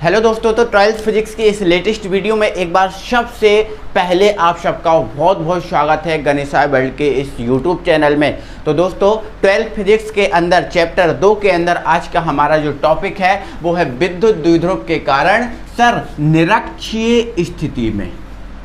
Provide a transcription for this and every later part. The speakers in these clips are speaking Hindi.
हेलो दोस्तों, तो ट्वेल्थ फिजिक्स की इस लेटेस्ट वीडियो में एक बार सबसे पहले आप सबका बहुत बहुत स्वागत है गणेशाय वर्ल्ड के इस यूट्यूब चैनल में। तो दोस्तों, ट्वेल्थ फिजिक्स के अंदर चैप्टर 2 के अंदर आज का हमारा जो टॉपिक है वो है विद्युत द्विध्रुव के कारण सर निरक्षीय स्थिति में।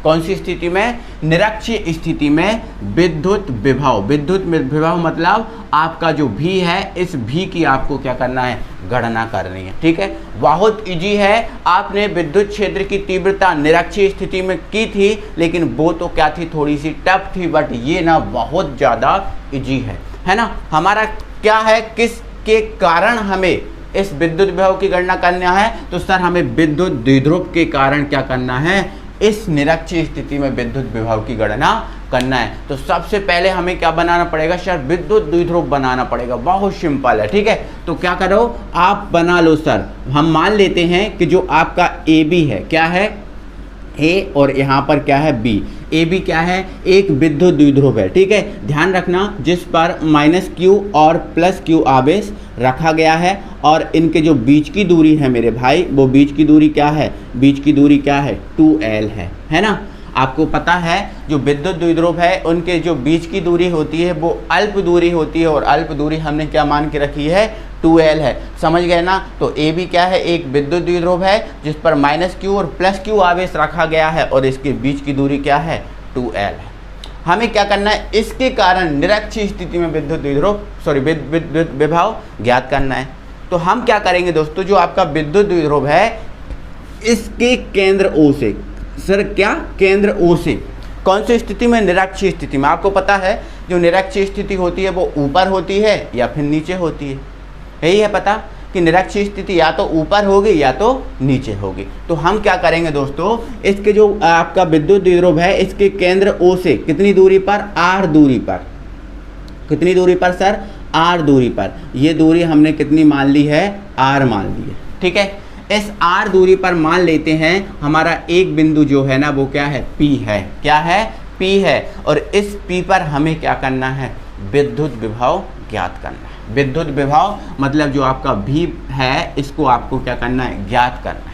कौन सी स्थिति में? निरक्षीय स्थिति में विद्युत विभव। विद्युत विभव मतलब आपका जो भी है, इस भी की आपको क्या करना है? गणना करनी है। ठीक है, बहुत इजी है। आपने विद्युत क्षेत्र की तीव्रता निरक्षीय स्थिति में की थी, लेकिन वो तो क्या थी, थोड़ी सी टफ थी, बट ये ना बहुत ज़्यादा इजी है ना। हमारा क्या है, किसके कारण हमें इस विद्युत विभव की गणना करना है? तो सर हमें विद्युत द्विध्रुव के कारण क्या करना है? इस निरक्षीय स्थिति में विद्युत विभव की गणना करना है। तो सबसे पहले हमें क्या बनाना पड़ेगा सर? विद्युत द्विध्रुव बनाना पड़ेगा। बहुत सिंपल है। ठीक है, तो क्या करो, आप बना लो सर। हम मान लेते हैं कि जो आपका ए बी है, क्या है? ए, और यहाँ पर क्या है? बी। ए बी क्या है? एक विद्युत द्विध्रुव है। ठीक है, ध्यान रखना, जिस पर -q और +q आवेश रखा गया है, और इनके जो बीच की दूरी है मेरे भाई, वो बीच की दूरी क्या है? बीच की दूरी क्या है? 2l है ना। आपको पता है जो विद्युत द्विध्रुव है उनके जो बीच की दूरी होती है वो अल्प दूरी होती है, और अल्प दूरी हमने क्या मान के रखी है? 2l है। समझ गए ना। तो ए बी क्या है? एक विद्युत द्विध्रुव है जिस पर -q और +q आवेश रखा गया है, और इसके बीच की दूरी क्या है? 2l है। हमें क्या करना है? इसके कारण निरक्षीय स्थिति में विद्युत द्विध्रुव विद्युत विभव ज्ञात करना है। तो हम क्या करेंगे दोस्तों, जो आपका विद्युत द्विध्रुव है इसके केंद्र O से, सर क्या? केंद्र O से कौन सी स्थिति में? निरक्षीय स्थिति में। आपको पता है जो निरक्षीय स्थिति होती है वो ऊपर होती है या फिर नीचे होती है। यही है पता कि निरक्षीय स्थिति या तो ऊपर होगी या तो नीचे होगी। तो हम क्या करेंगे दोस्तों, इसके जो आपका विद्युत द्विध्रुव है इसके केंद्र O से कितनी दूरी पर? r दूरी पर। कितनी दूरी पर सर? r दूरी पर। ये दूरी हमने कितनी मान ली है? r मान ली है। ठीक है, इस r दूरी पर मान लेते हैं हमारा एक बिंदु जो है ना वो क्या है? P है। क्या है? P है। और इस P पर हमें क्या करना है? विद्युत विभव ज्ञात करना है। विद्युत विभव मतलब जो आपका V है इसको आपको क्या करना है? ज्ञात करना है।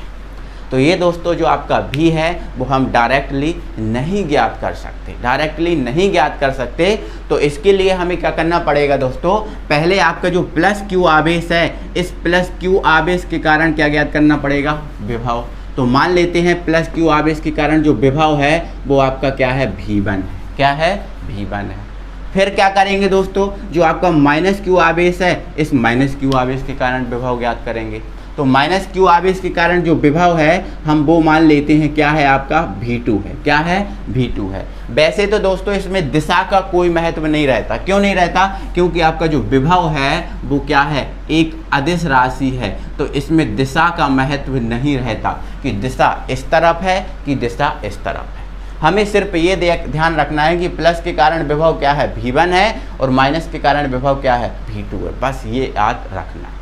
तो ये दोस्तों जो आपका V है वो हम डायरेक्टली नहीं ज्ञात कर सकते। डायरेक्टली नहीं ज्ञात कर सकते, तो इसके लिए हमें क्या करना पड़ेगा दोस्तों? पहले आपका जो +q आवेश है, इस +q आवेश के कारण क्या ज्ञात करना पड़ेगा? विभव। तो मान लेते हैं +q आवेश के कारण जो विभव है वो आपका क्या है? V1 है। क्या है? V1 है। फिर क्या करेंगे दोस्तों, जो आपका -q आवेश है, इस -q आवेश के कारण विभव ज्ञात करेंगे। तो -q आवेश के कारण जो विभव है हम वो मान लेते हैं क्या है? आपका V2 है। क्या है? V2 है। वैसे तो दोस्तों इसमें दिशा का कोई महत्व नहीं रहता। क्यों नहीं रहता? क्योंकि आपका जो विभव है वो क्या है? एक अदिश राशि है, तो इसमें दिशा का महत्व नहीं रहता कि दिशा इस तरफ है कि दिशा इस तरफ है। हमें सिर्फ ये ध्यान रखना है कि प्लस के कारण विभव क्या है? V1 है, और माइनस के कारण विभव क्या है? V2 है। बस ये याद रखना है।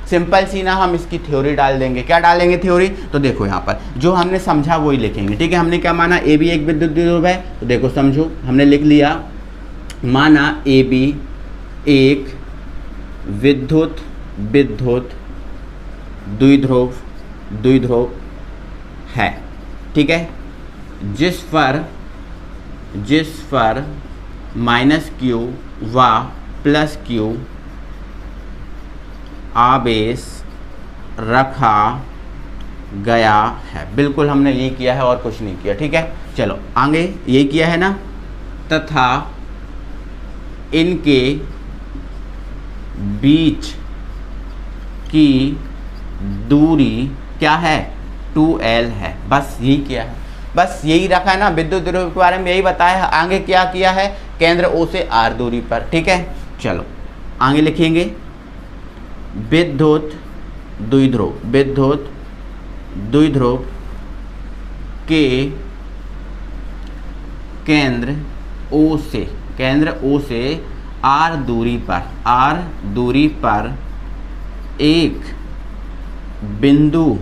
सिंपल सी ना हम इसकी थ्योरी डाल देंगे। क्या डालेंगे थ्योरी? तो देखो यहाँ पर जो हमने समझा वही लिखेंगे। ठीक है, हमने क्या माना? ए बी एक विद्युत द्विध्रुव है, तो देखो समझो, हमने लिख लिया, माना ए बी एक विद्युत द्विध्रुव है। ठीक है, जिस पर -q व +q आवेश रखा गया है। बिल्कुल हमने ये किया है और कुछ नहीं किया। ठीक है, चलो आगे ये किया है ना। तथा इनके बीच की दूरी क्या है? 2l है। बस यही किया है, बस यही रखा है ना। विद्युत द्विध्रुव के बारे में यही बताया है। आगे क्या किया है? केंद्र O से r दूरी पर। ठीक है, चलो आगे लिखेंगे, विद्युत द्विध्रुव के केंद्र O से r दूरी पर एक बिंदु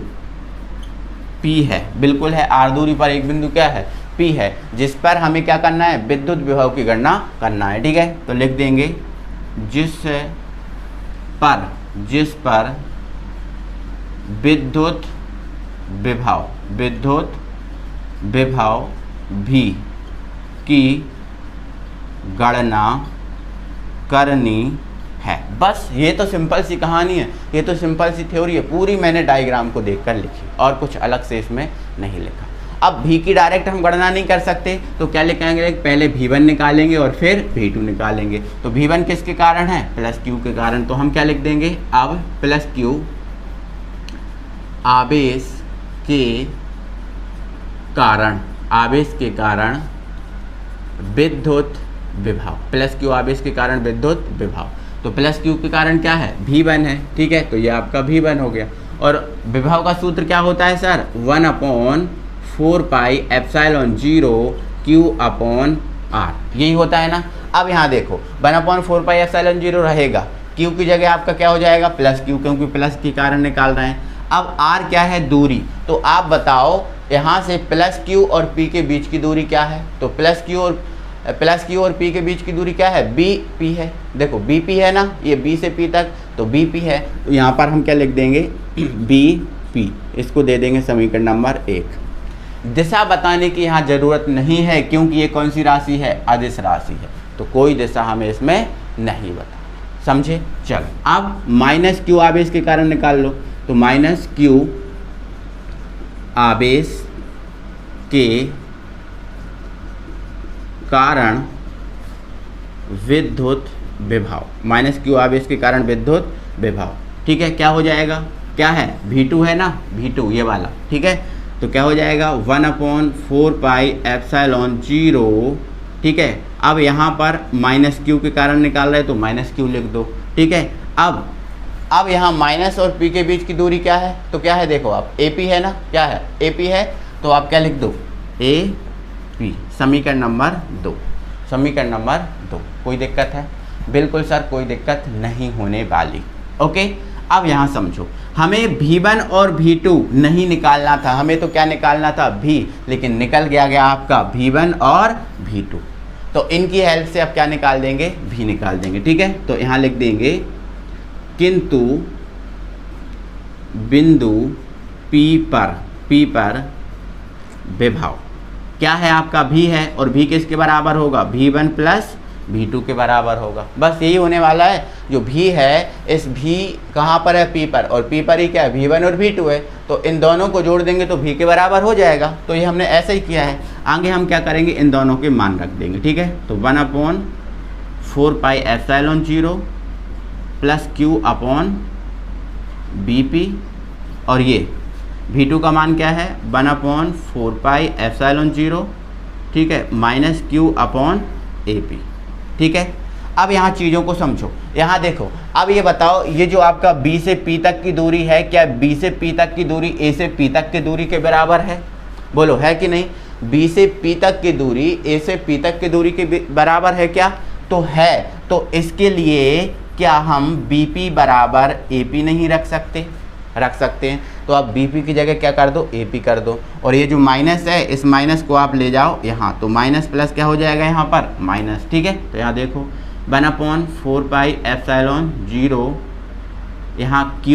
P है। बिल्कुल है, r दूरी पर एक बिंदु क्या है? P है, जिस पर हमें क्या करना है? विद्युत विभव की गणना करना है। ठीक है, तो लिख देंगे जिस पर विद्युत विभव, विद्युत विभव भी की गणना करनी है। बस ये तो सिंपल सी कहानी है, ये तो सिंपल सी थ्योरी है, पूरी मैंने डायग्राम को देखकर लिखी और कुछ अलग से इसमें नहीं लिखा। अब भी की डायरेक्ट हम गणना नहीं कर सकते तो क्या लिखेंगे, पहले V1 निकालेंगे और फिर V2 निकालेंगे। तो V1 किसके कारण है, प्लस Q के कारण, तो हम क्या लिख देंगे, अब प्लस Q आवेश के कारण, आवेश के कारण विद्युत विभव, प्लस Q आवेश के कारण विद्युत विभव। तो प्लस Q के कारण क्या है, V1 है, ठीक है, तो ये आपका V1 हो गया। और विभव का सूत्र क्या होता है सर, 1/4πε0 Q/R, यही होता है ना। अब यहाँ देखो 1/4πε0 रहेगा, Q की जगह आपका क्या हो जाएगा, प्लस Q, क्योंकि प्लस के कारण निकाल रहे हैं। अब R क्या है, दूरी, तो आप बताओ यहाँ से प्लस Q और P के बीच की दूरी क्या है, तो प्लस Q और P के बीच की दूरी क्या है, BP है। देखो BP है ना, ये B से P तक, तो BP है, तो यहाँ पर हम क्या लिख देंगे, BP, इसको दे देंगे समीकरण नंबर 1। दिशा बताने की यहाँ ज़रूरत नहीं है क्योंकि ये कौन सी राशि है, अदिश राशि है, तो कोई दिशा हमें इसमें नहीं बता, समझे। चलो अब माइनस Q आवेश के कारण निकाल लो, तो माइनस Q आवेश के कारण विद्युत विभव, माइनस Q आवेश के कारण विद्युत विभव, ठीक है, क्या हो जाएगा, क्या है, V2 है ना, V2 ये वाला, ठीक है, तो क्या हो जाएगा 1/4πε0, ठीक है। अब यहाँ पर माइनस Q के कारण निकाल रहे हैं तो माइनस Q लिख दो, ठीक है। अब यहाँ माइनस और P के बीच की दूरी क्या है, तो क्या है, देखो आप AP है ना, क्या है, AP है, तो आप क्या लिख दो, AP, समीकरण नंबर 2, समीकरण नंबर 2। कोई दिक्कत है, बिल्कुल सर कोई दिक्कत नहीं होने वाली, ओके। अब यहाँ समझो, हमें V1 और V2 नहीं निकालना था, हमें तो क्या निकालना था, V, लेकिन निकल गया आपका V1 और V2, तो इनकी हेल्प से अब क्या निकाल देंगे, V निकाल देंगे, ठीक है। तो यहाँ लिख देंगे किंतु बिंदु P पर विभव क्या है आपका, V है, और V किसके बराबर होगा, V1 प्लस V2 के बराबर होगा। बस यही होने वाला है, जो V है, इस V कहाँ पर है, P पर, और P पर ही क्या है, V1 और V2 है, तो इन दोनों को जोड़ देंगे तो V के बराबर हो जाएगा। तो ये हमने ऐसे ही किया है। आगे हम क्या करेंगे, इन दोनों के मान रख देंगे, ठीक है। तो 1/4πε0 प्लस Q/BP, और ये V2 का मान क्या है, 1/4πε0, ठीक है, माइनस Q/AP, ठीक है। अब यहाँ चीज़ों को समझो, यहाँ देखो, अब ये बताओ, ये जो आपका B से P तक की दूरी है, क्या B से P तक की दूरी A से P तक की दूरी के बराबर है, बोलो है कि नहीं। B से P तक की दूरी A से P तक की दूरी के बराबर है क्या, तो है। तो इसके लिए क्या हम BP बराबर AP नहीं रख सकते, रख सकते हैं। तो आप BP की जगह क्या कर दो, AP कर दो, और ये जो माइनस है, इस माइनस को आप ले जाओ यहाँ, तो माइनस प्लस क्या हो जाएगा यहाँ पर, माइनस, ठीक है। तो यहाँ देखो 1/4πε0, यहाँ Q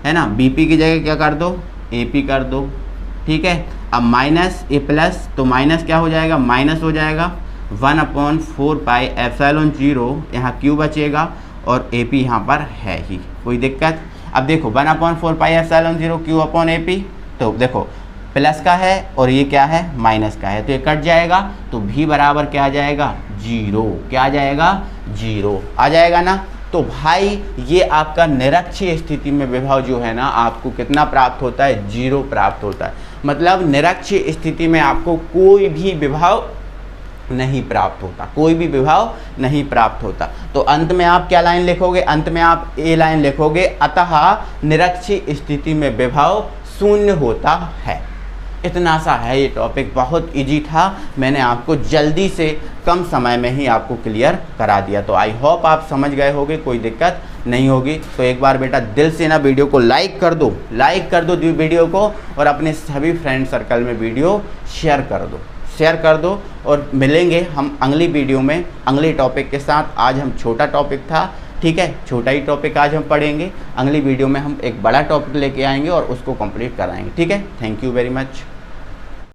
है ना, BP की जगह क्या कर दो, AP कर दो, ठीक है। अब माइनस ए प्लस, तो माइनस क्या हो जाएगा, माइनस हो जाएगा 1/4πε0, यहाँ Q बचेगा और AP यहाँ पर है ही, कोई दिक्कत। अब देखो 1/4πε0 Q/AP, तो देखो प्लस का है और ये क्या है, माइनस का है, तो ये कट जाएगा, तो V बराबर क्या आ जाएगा, 0, क्या आ जाएगा, 0 आ जाएगा ना। तो भाई ये आपका निरक्षीय स्थिति में विभव जो है ना, आपको कितना प्राप्त होता है, 0 प्राप्त होता है। मतलब निरक्षीय स्थिति में आपको कोई भी विभव नहीं प्राप्त होता, कोई भी विभव नहीं प्राप्त होता। तो अंत में आप क्या लाइन लिखोगे, अंत में आप ए लाइन लिखोगे, अतः निरक्षीय स्थिति में विभव शून्य होता है। इतना सा है ये टॉपिक, बहुत इजी था, मैंने आपको जल्दी से कम समय में ही आपको क्लियर करा दिया। तो आई होप आप समझ गए होंगे, कोई दिक्कत नहीं होगी। तो एक बार बेटा दिल से ना वीडियो को लाइक कर दो, लाइक कर दो वीडियो को, और अपने सभी फ्रेंड सर्कल में वीडियो शेयर कर दो, शेयर कर दो। और मिलेंगे हम अगली वीडियो में अगले टॉपिक के साथ। आज हम छोटा टॉपिक था, ठीक है, छोटा ही टॉपिक आज हम पढ़ेंगे। अगली वीडियो में हम एक बड़ा टॉपिक लेके आएंगे और उसको कंप्लीट कराएंगे। ठीक है, थैंक यू वेरी मच।